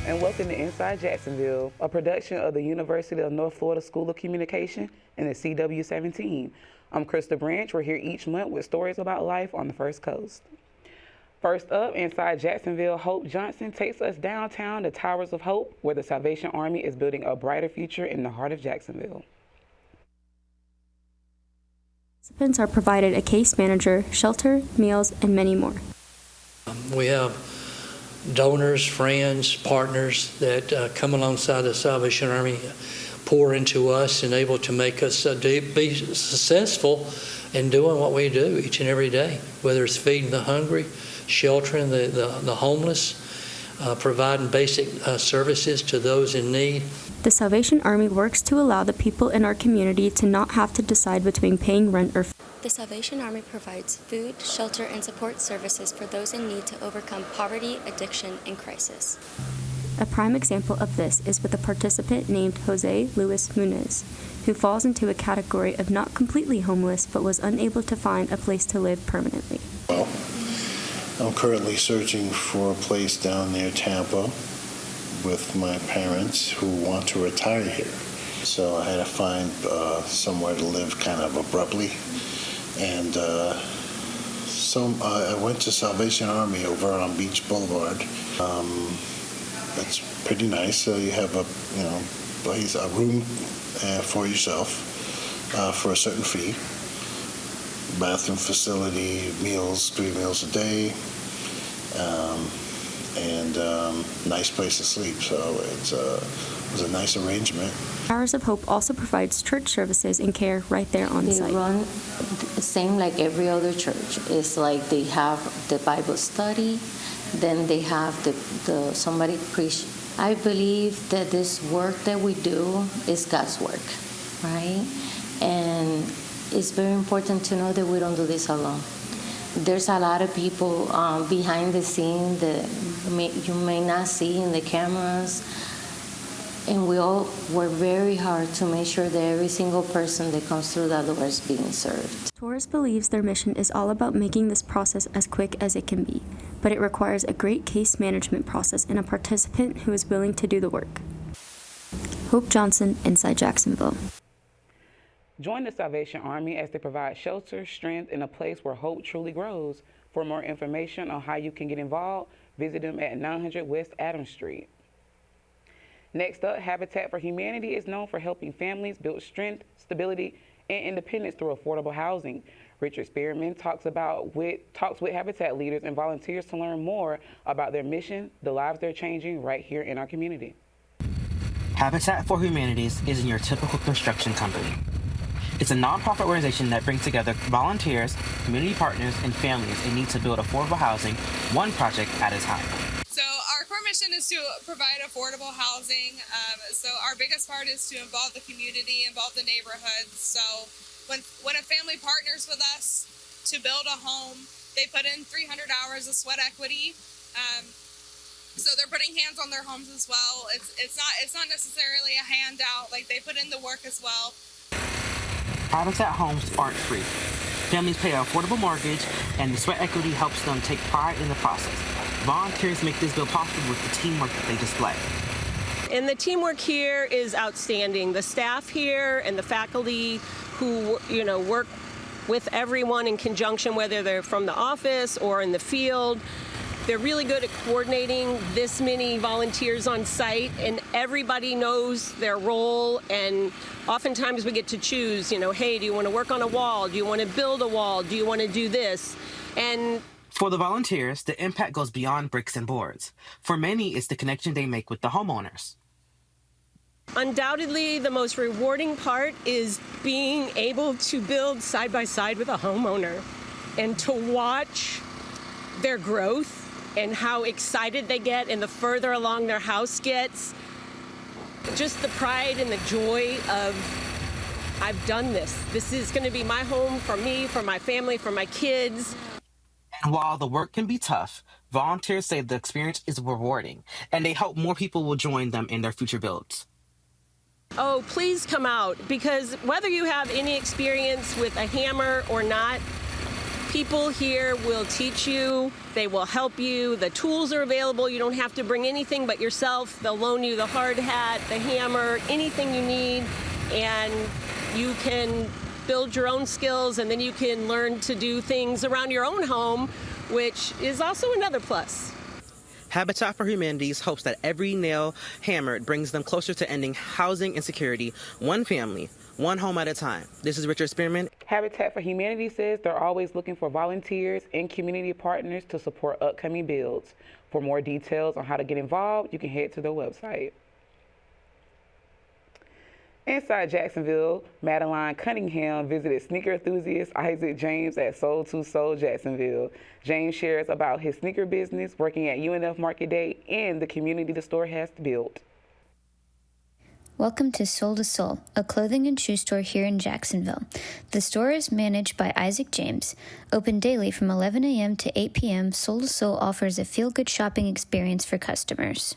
And welcome to Inside Jacksonville, a production of the University of North Florida School of Communication and the CW17. I'm Krista Branch. We're here each month with stories about life on the First Coast. First up, Inside Jacksonville, Hope Johnson takes us downtown to Towers of Hope, where the Salvation Army is building a brighter future in the heart of Jacksonville. Participants are provided a case manager, shelter, meals, and many more. We have donors, friends, partners that come alongside the Salvation Army, pour into us and able to make us be successful in doing what we do each and every day, whether it's feeding the hungry, sheltering the homeless, providing basic services to those in need. The Salvation Army works to allow the people in our community to not have to decide between paying rent or food. The Salvation Army provides food, shelter, and support services for those in need to overcome poverty, addiction, and crisis. A prime example of this is with a participant named Jose Luis Munez, who falls into a category of not completely homeless but was unable to find a place to live permanently. Well, I'm currently searching for a place down near Tampa with my parents who want to retire here. So I had to find somewhere to live kind of abruptly. And so I went to Salvation Army over on Beach Boulevard. It's pretty nice. So you have a room for yourself for a certain fee. Bathroom facility, meals, 3 meals a day, and nice place to sleep. So it was a nice arrangement. Towers of Hope also provides church services and care right there on site. They run the same like every other church. It's like they have the Bible study, then they have the somebody preach. I believe that this work that we do is God's work, right? And it's very important to know that we don't do this alone. There's a lot of people behind the scene that you may not see in the cameras. And we all work very hard to make sure that every single person that comes through that door is being served. Torres believes their mission is all about making this process as quick as it can be, but it requires a great case management process and a participant who is willing to do the work. Hope Johnson, Inside Jacksonville. Join the Salvation Army as they provide shelter, strength, and a place where hope truly grows. For more information on how you can get involved, visit them at 900 West Adams Street. Next up, Habitat for Humanity is known for helping families build strength, stability, and independence through affordable housing. Richard Spearman talks with Habitat leaders and volunteers to learn more about their mission, the lives they're changing right here in our community. Habitat for Humanities isn't your typical construction company. It's a nonprofit organization that brings together volunteers, community partners, and families in need to build affordable housing, one project at a time. So our core mission is to provide affordable housing. So our biggest part is to involve the community, involve the neighborhoods. So when a family partners with us to build a home, they put in 300 hours of sweat equity. So they're putting hands on their homes as well. It's not necessarily a handout. Like, they put in the work as well. Habitat homes aren't free. Families pay an affordable mortgage, and the sweat equity helps them take pride in the process. Volunteers make this build possible with the teamwork that they display. And the teamwork here is outstanding. The staff here and the faculty who, work with everyone in conjunction, whether they're from the office or in the field, they're really good at coordinating this many volunteers on site, and everybody knows their role. And oftentimes we get to choose, hey, do you want to work on a wall? Do you want to build a wall? Do you want to do this? And for the volunteers, the impact goes beyond bricks and boards. For many, it's the connection they make with the homeowners. Undoubtedly, the most rewarding part is being able to build side by side with a homeowner and to watch their growth and how excited they get, and the further along their house gets, just the pride and the joy of, I've done this. This is going to be my home for me, for my family, for my kids. And while the work can be tough, volunteers say the experience is rewarding, and they hope more people will join them in their future builds. Oh, please come out, because whether you have any experience with a hammer or not, People here will teach you, they will help you, the tools are available, you don't have to bring anything but yourself. They'll loan you the hard hat, the hammer, anything you need, and you can build your own skills, and then you can learn to do things around your own home, which is also another plus. Habitat for Humanities hopes that every nail hammered brings them closer to ending housing insecurity, one family, one home at a time. This is Richard Spearman. Habitat for Humanity says they're always looking for volunteers and community partners to support upcoming builds. For more details on how to get involved, you can head to their website. Inside Jacksonville, Madeline Cunningham visited sneaker enthusiast Isaac James at Soul to Soul Jacksonville. James shares about his sneaker business, working at UNF Market Day, and the community the store has built. Welcome to Soul to Soul, a clothing and shoe store here in Jacksonville. The store is managed by Isaac James. Open daily from 11 a.m. to 8 p.m., Soul to Soul offers a feel-good shopping experience for customers.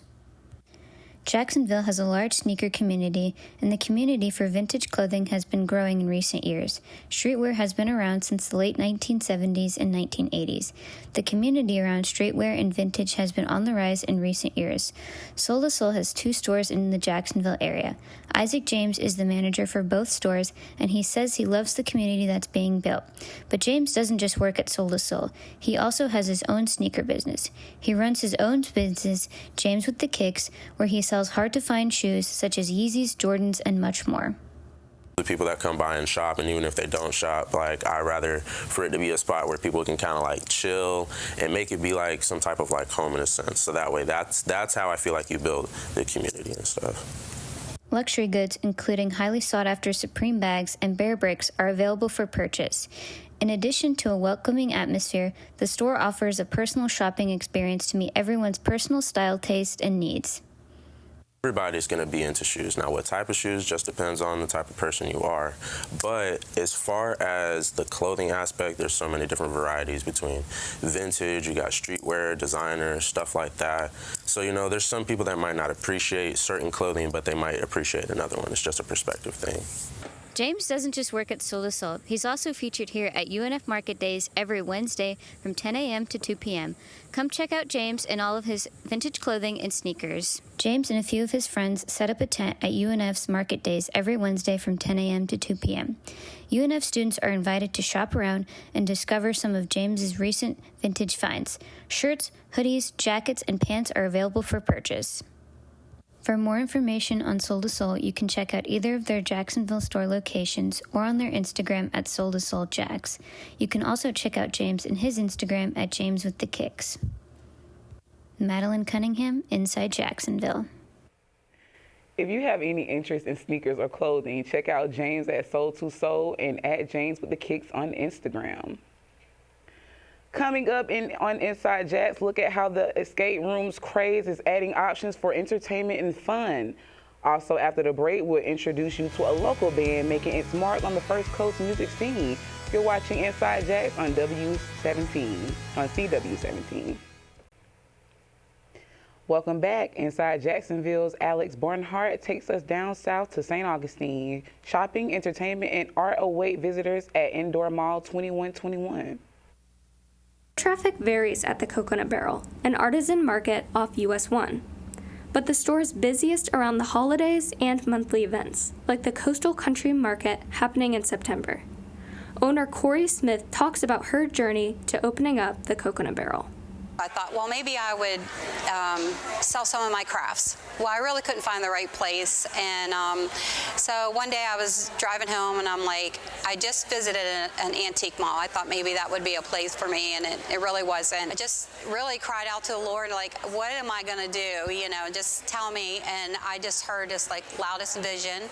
Jacksonville has a large sneaker community, and the community for vintage clothing has been growing in recent years. Streetwear has been around since the late 1970s and 1980s. The community around streetwear and vintage has been on the rise in recent years. Soul to Soul has 2 stores in the Jacksonville area. Isaac James is the manager for both stores, and he says he loves the community that's being built. But James doesn't just work at Soul to Soul. He also has his own sneaker business. He runs his own business, James with the Kicks, where he sells hard-to-find shoes such as Yeezys, Jordans, and much more. The people that come by and shop, and even if they don't shop, like, I'd rather for it to be a spot where people can kind of like chill and make it be like some type of like home in a sense. So that way, that's how I feel like you build the community and stuff. Luxury goods, including highly sought-after Supreme bags and Bear Bricks, are available for purchase. In addition to a welcoming atmosphere, the store offers a personal shopping experience to meet everyone's personal style, taste, and needs. Everybody's going to be into shoes. Now, what type of shoes just depends on the type of person you are. But as far as the clothing aspect, there's so many different varieties between vintage, you got streetwear, designer, stuff like that. So, you know, there's some people that might not appreciate certain clothing, but they might appreciate another one. It's just a perspective thing. James doesn't just work at Soul to Soul. He's also featured here at UNF Market Days every Wednesday from 10 a.m. to 2 p.m. Come check out James and all of his vintage clothing and sneakers. James and a few of his friends set up a tent at UNF's Market Days every Wednesday from 10 a.m. to 2 p.m. UNF students are invited to shop around and discover some of James's recent vintage finds. Shirts, hoodies, jackets, and pants are available for purchase. For more information on Soul to Soul, you can check out either of their Jacksonville store locations or on their Instagram at Soul to Soul Jacks. You can also check out James and his Instagram at James with the Kicks. Madeline Cunningham, Inside Jacksonville. If you have any interest in sneakers or clothing, check out James at Soul to Soul and at James with the Kicks on Instagram. Coming up on Inside Jacks, look at how the escape rooms craze is adding options for entertainment and fun. Also, after the break, we'll introduce you to a local band making its mark on the First Coast music scene. You're watching Inside Jacks on CW17. Welcome back. Inside Jacksonville's Alex Barnhart takes us down south to St. Augustine. Shopping, entertainment, and art await visitors at Indoor Mall 2121. Traffic varies at the Coconut Barrel, an artisan market off US 1. But the store is busiest around the holidays and monthly events, like the Coastal Country Market happening in September. Owner Corey Smith talks about her journey to opening up the Coconut Barrel. I thought, well, maybe I would sell some of my crafts. Well, I really couldn't find the right place, and so one day I was driving home, and I'm like, I just visited an antique mall. I thought maybe that would be a place for me, and it really wasn't. I just really cried out to the Lord, like, what am I going to do? You know, just tell me. And I just heard this like loudest vision,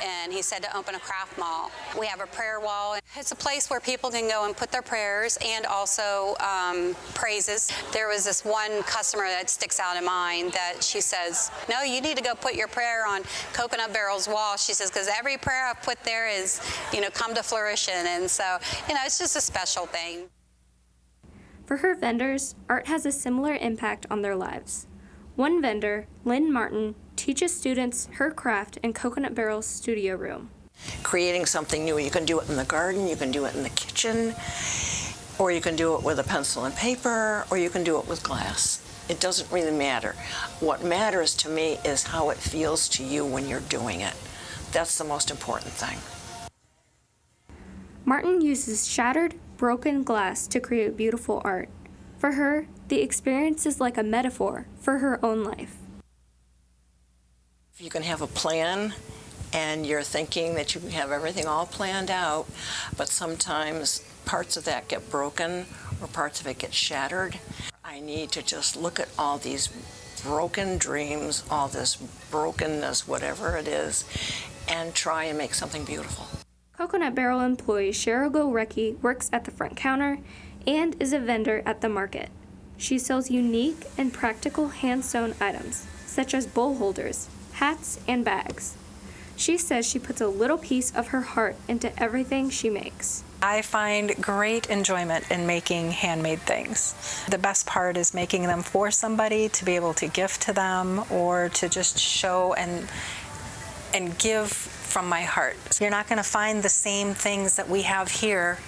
and he said to open a craft mall. We have a prayer wall. It's a place where people can go and put their prayers and also praises. There was this one customer that sticks out in mind that she says, no, you need to go put your prayer on Coconut Barrel's wall. She says, because every prayer I've put there is, you know, come to fruition. And so, you know, it's just a special thing. For her vendors, art has a similar impact on their lives. One vendor, Lynn Martin, teaches students her craft in Coconut Barrel's studio room. Creating something new. You can do it in the garden, you can do it in the kitchen. or you can do it with a pencil and paper, or you can do it with glass. It doesn't really matter. What matters to me is how it feels to you when you're doing it. That's the most important thing. Martin uses shattered, broken glass to create beautiful art. For her, the experience is like a metaphor for her own life. You can have a plan and you're thinking that you have everything all planned out, but sometimes parts of that get broken or parts of it get shattered. I need to just look at all these broken dreams, all this brokenness, whatever it is, and try and make something beautiful. Coconut Barrel employee Cheryl Gorecki works at the front counter and is a vendor at the market. She sells unique and practical hand-sewn items, such as bowl holders, hats, and bags. She says she puts a little piece of her heart into everything she makes. I find great enjoyment in making handmade things. The best part is making them for somebody to be able to gift to them or to just show and give from my heart. You're not going to find the same things that we have here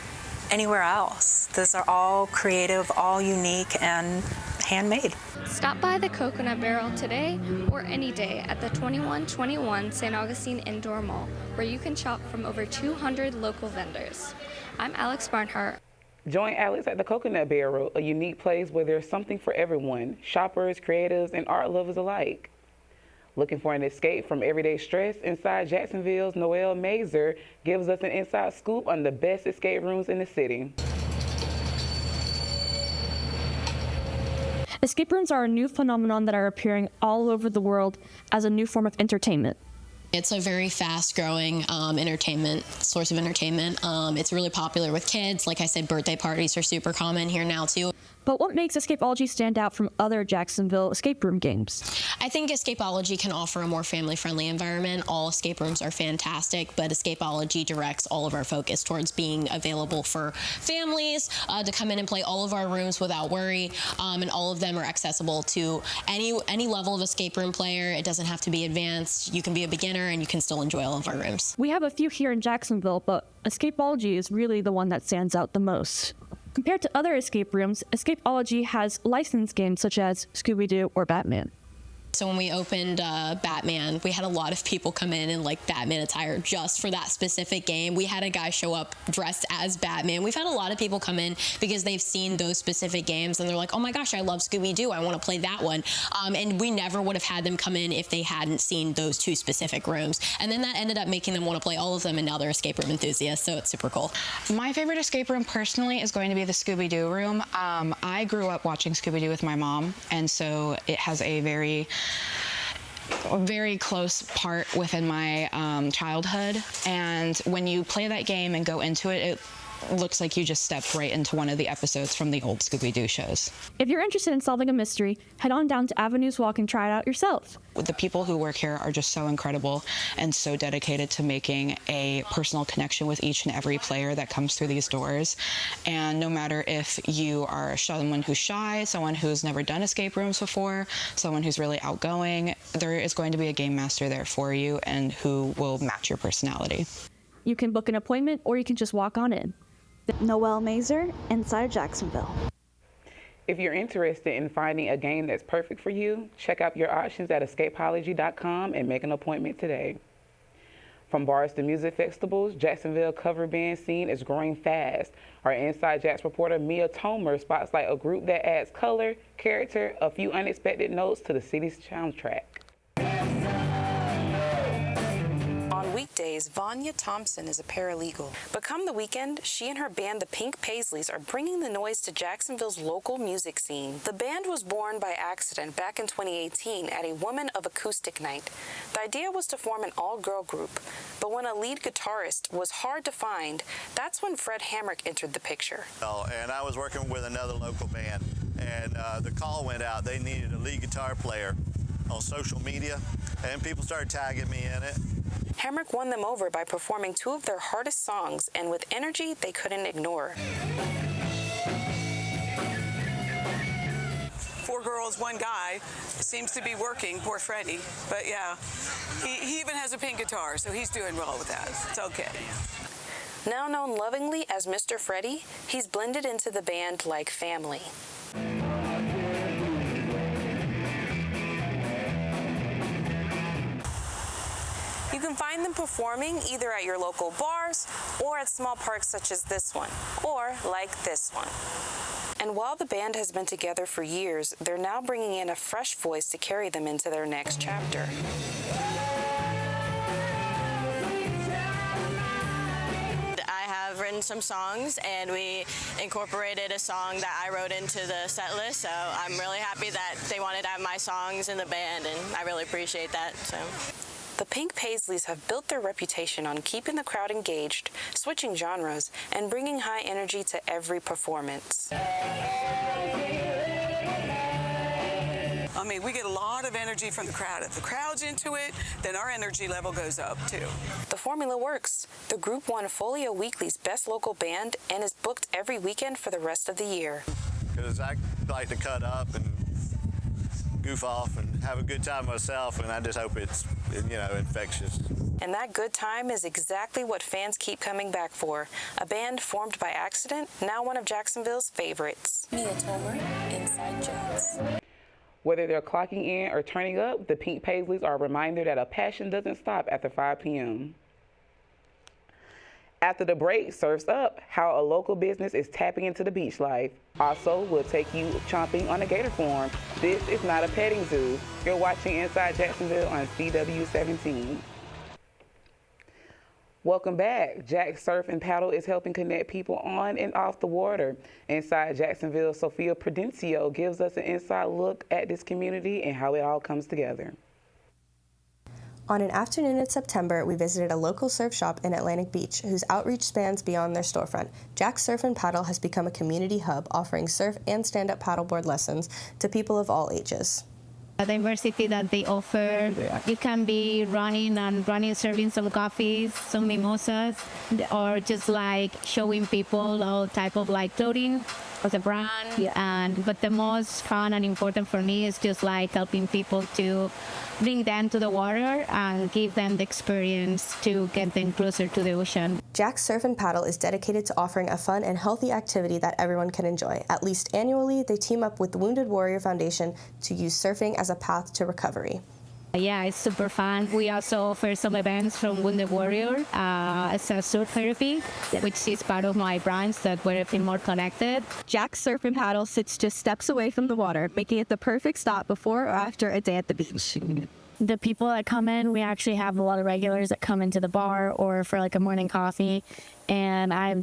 anywhere else. These are all creative, all unique, and handmade. Stop by the Coconut Barrel today or any day at the 2121 St. Augustine Indoor Mall, where you can shop from over 200 local vendors. I'm Alex Barnhart. Join Alex at the Coconut Barrel, a unique place where there's something for everyone, shoppers, creatives, and art lovers alike. Looking for an escape from everyday stress? Inside Jacksonville's Noelle Mazer gives us an inside scoop on the best escape rooms in the city. Escape rooms are a new phenomenon that are appearing all over the world as a new form of entertainment. It's a very fast-growing source of entertainment. It's really popular with kids. Like I said, birthday parties are super common here now, too. But what makes Escapology stand out from other Jacksonville escape room games? I think Escapology can offer a more family-friendly environment. All escape rooms are fantastic, but Escapology directs all of our focus towards being available for families to come in and play all of our rooms without worry, and all of them are accessible to any level of escape room player. It doesn't have to be advanced. You can be a beginner, and you can still enjoy all of our rooms. We have a few here in Jacksonville, but Escapology is really the one that stands out the most. Compared to other escape rooms, Escapology has licensed games such as Scooby-Doo or Batman. So when we opened Batman, we had a lot of people come in like Batman attire just for that specific game. We had a guy show up dressed as Batman. We've had a lot of people come in because they've seen those specific games and they're like, oh my gosh, I love Scooby-Doo. I want to play that one. And we never would have had them come in if they hadn't seen those two specific rooms. And then that ended up making them want to play all of them, and now they're escape room enthusiasts, so it's super cool. My favorite escape room personally is going to be the Scooby-Doo room. I grew up watching Scooby-Doo with my mom, and so it has a very close part within my childhood, and when you play that game and go into it, it looks like you just stepped right into one of the episodes from the old Scooby-Doo shows. If you're interested in solving a mystery, head on down to Avenues Walk and try it out yourself. The people who work here are just so incredible and so dedicated to making a personal connection with each and every player that comes through these doors. And no matter if you are someone who's shy, someone who's never done escape rooms before, someone who's really outgoing, there is going to be a game master there for you and who will match your personality. You can book an appointment or you can just walk on in. Noelle Mazer, inside Jacksonville. If you're interested in finding a game that's perfect for you, check out your options at escapology.com and make an appointment today. From bars to music festivals, Jacksonville cover band scene is growing fast. Our Inside Jacks reporter Mia Tomer spotlights a group that adds color, character, a few unexpected notes to the city's soundtrack. On weekdays, Vanya Thompson is a paralegal. But come the weekend, she and her band, the Pink Paisleys, are bringing the noise to Jacksonville's local music scene. The band was born by accident back in 2018 at a Woman of Acoustic Night. The idea was to form an all-girl group, but when a lead guitarist was hard to find, that's when Fred Hamrick entered the picture. And I was working with another local band, and the call went out. They needed a lead guitar player on social media, and people started tagging me in it. Hamrick won them over by performing two of their hardest songs, and with energy they couldn't ignore. 4 girls, 1 guy seems to be working, poor Freddie. But yeah, he even has a pink guitar, so he's doing well with that. It's okay. Now known lovingly as Mr. Freddie, he's blended into the band like family. You can find them performing either at your local bars or at small parks such as this one, or like this one. And while the band has been together for years, they're now bringing in a fresh voice to carry them into their next chapter. I have written some songs, and we incorporated a song that I wrote into the set list, so I'm really happy that they wanted to have my songs in the band, and I really appreciate that. The Pink Paisleys have built their reputation on keeping the crowd engaged, switching genres, and bringing high energy to every performance. I mean, we get a lot of energy from the crowd. If the crowd's into it, then our energy level goes up too. The formula works. The group won Folio Weekly's Best Local Band and is booked every weekend for the rest of the year. Because I like to cut up and goof off and have a good time myself, and I just hope it's, infectious. And that good time is exactly what fans keep coming back for. A band formed by accident, now one of Jacksonville's favorites. Mia Tomer, Inside Jacks. Whether they're clocking in or turning up, the Pink Paisleys are a reminder that a passion doesn't stop after 5 p.m. After the break, Surf's Up, how a local business is tapping into the beach life. Also, we'll take you chomping on a gator farm. This is not a petting zoo. You're watching Inside Jacksonville on CW17. Welcome back. Jack Surf and Paddle is helping connect people on and off the water. Inside Jacksonville, Sophia Prudencio gives us an inside look at this community and how it all comes together. On an afternoon in September, we visited a local surf shop in Atlantic Beach whose outreach spans beyond their storefront. Jack Surf and Paddle has become a community hub offering surf and stand-up paddleboard lessons to people of all ages. The diversity that they offer, you can be running, serving some coffees, some mimosas, or just like showing people all type of like clothing as a brand. But the most fun and important for me is just like helping people to bring them to the water and give them the experience to get them closer to the ocean. Jack Surf and Paddle is dedicated to offering a fun and healthy activity that everyone can enjoy. At least annually, they team up with the Wounded Warrior Foundation to use surfing as a path to recovery. Yeah, it's super fun. We also offer some events from Wounded Warrior as a surf therapy, which is part of my brands that we're feeling more connected. Jack Surf and Paddle sits just steps away from the water, making it the perfect stop before or after a day at the beach. The people that come in, we actually have a lot of regulars that come into the bar or for like a morning coffee, and I've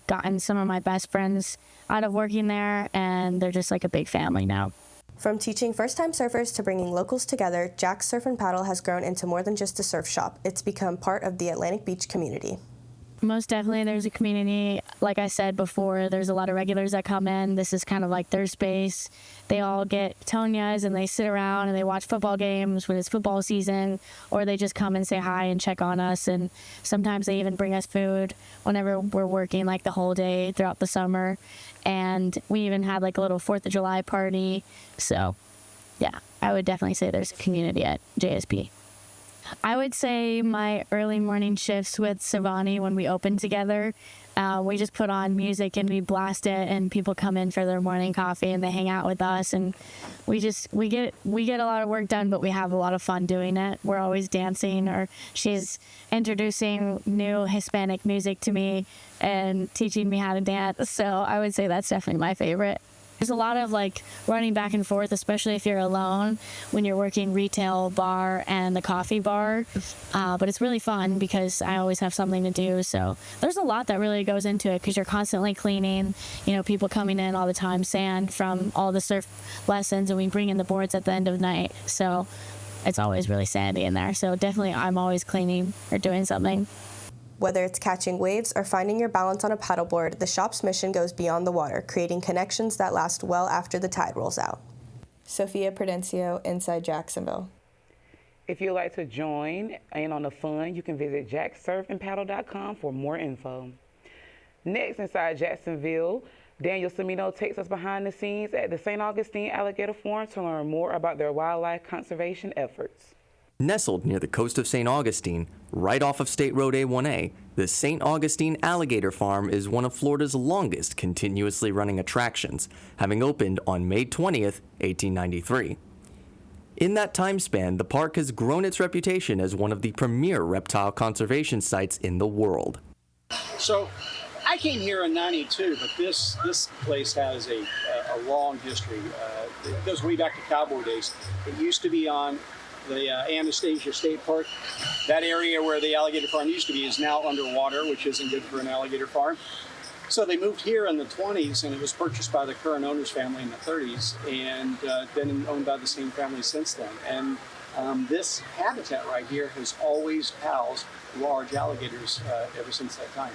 gotten some of my best friends out of working there, and they're just like a big family now. From teaching first-time surfers to bringing locals together, Jack Surf and Paddle has grown into more than just a surf shop. It's become part of the Atlantic Beach community. Most definitely there's a community. Like I said before, there's a lot of regulars that come in. This is kind of like their space. They all get Tonias and they sit around and they watch football games when it's football season, or they just come and say hi and check on us. And sometimes they even bring us food whenever we're working like the whole day throughout the summer. And we even had like a little 4th of July party. So yeah, I would definitely say there's a community at JSP. I would say my early morning shifts with Savani when we open together, we just put on music and we blast it, and people come in for their morning coffee and they hang out with us, and we get a lot of work done, but we have a lot of fun doing it. We're always dancing, or she's introducing new Hispanic music to me and teaching me how to dance. So I would say that's definitely my favorite. There's a lot of like running back and forth, especially if you're alone when you're working retail, bar, and the coffee bar. But it's really fun because I always have something to do. So there's a lot that really goes into it because you're constantly cleaning, people coming in all the time, sand from all the surf lessons, and we bring in the boards at the end of the night. So it's always really sandy in there. So definitely I'm always cleaning or doing something. Whether it's catching waves or finding your balance on a paddleboard, the shop's mission goes beyond the water, creating connections that last well after the tide rolls out. Sophia Prudencio, Inside Jacksonville. If you'd like to join in on the fun, you can visit jacksurfandpaddle.com for more info. Next, Inside Jacksonville, Daniel Semino takes us behind the scenes at the St. Augustine Alligator Farm to learn more about their wildlife conservation efforts. Nestled near the coast of St. Augustine, right off of State Road A1A, the St. Augustine Alligator Farm is one of Florida's longest continuously running attractions, having opened on May 20th, 1893. In that time span, the park has grown its reputation as one of the premier reptile conservation sites in the world. So, I came here in '92, but this place has a long history. It goes way back to cowboy days. It used to be on the Anastasia State Park. That area where the alligator farm used to be is now underwater, which isn't good for an alligator farm. So they moved here in the 20s, and it was purchased by the current owner's family in the 30s, and been owned by the same family since then. And this habitat right here has always housed large alligators ever since that time.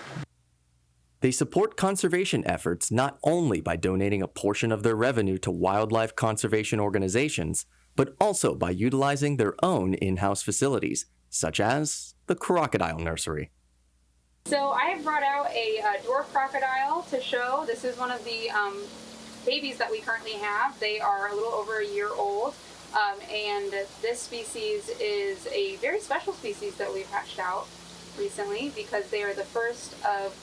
They support conservation efforts not only by donating a portion of their revenue to wildlife conservation organizations, but also by utilizing their own in-house facilities, such as the Crocodile Nursery. So I have brought out a dwarf crocodile to show. This is one of the babies that we currently have. They are a little over a year old, and this species is a very special species that we've hatched out recently because they are the first of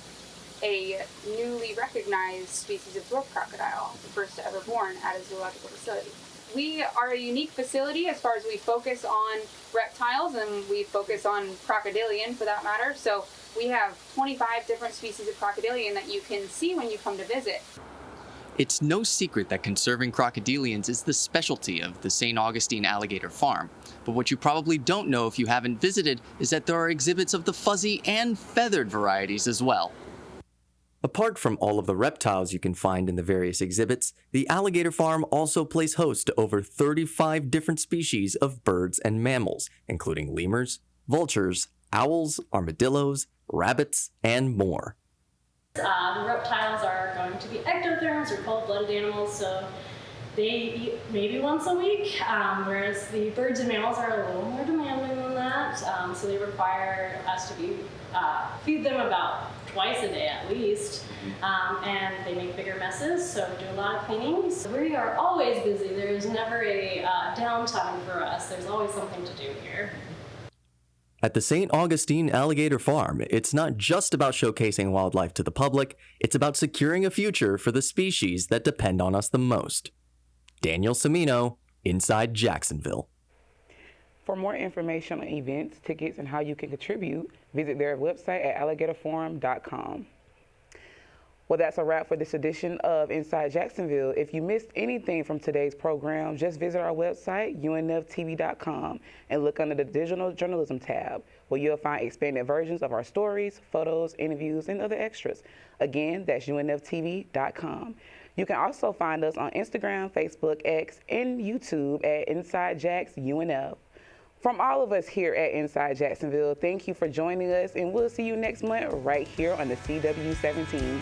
a newly recognized species of dwarf crocodile, the first ever born at a zoological facility. We are a unique facility as far as we focus on reptiles, and we focus on crocodilian for that matter. So we have 25 different species of crocodilian that you can see when you come to visit. It's no secret that conserving crocodilians is the specialty of the St. Augustine Alligator Farm. But what you probably don't know if you haven't visited is that there are exhibits of the fuzzy and feathered varieties as well. Apart from all of the reptiles you can find in the various exhibits, the Alligator Farm also plays host to over 35 different species of birds and mammals, including lemurs, vultures, owls, armadillos, rabbits, and more. The reptiles are going to be ectotherms or cold-blooded animals, so they eat maybe once a week, whereas the birds and mammals are a little more demanding than that, so they require us to feed them about twice a day at least, and they make bigger messes, so we do a lot of cleaning. So we are always busy. There is never a downtime for us. There's always something to do here. At the St. Augustine Alligator Farm, it's not just about showcasing wildlife to the public, it's about securing a future for the species that depend on us the most. Daniel Cimino, Inside Jacksonville. For more information on events, tickets, and how you can contribute, visit their website at alligatorforum.com. Well, that's a wrap for this edition of Inside Jacksonville. If you missed anything from today's program, just visit our website, unftv.com, and look under the Digital Journalism tab, where you'll find expanded versions of our stories, photos, interviews, and other extras. Again, that's unftv.com. You can also find us on Instagram, Facebook, X, and YouTube at Inside Jacks UNF. From all of us here at Inside Jacksonville, thank you for joining us, and we'll see you next month right here on the CW17.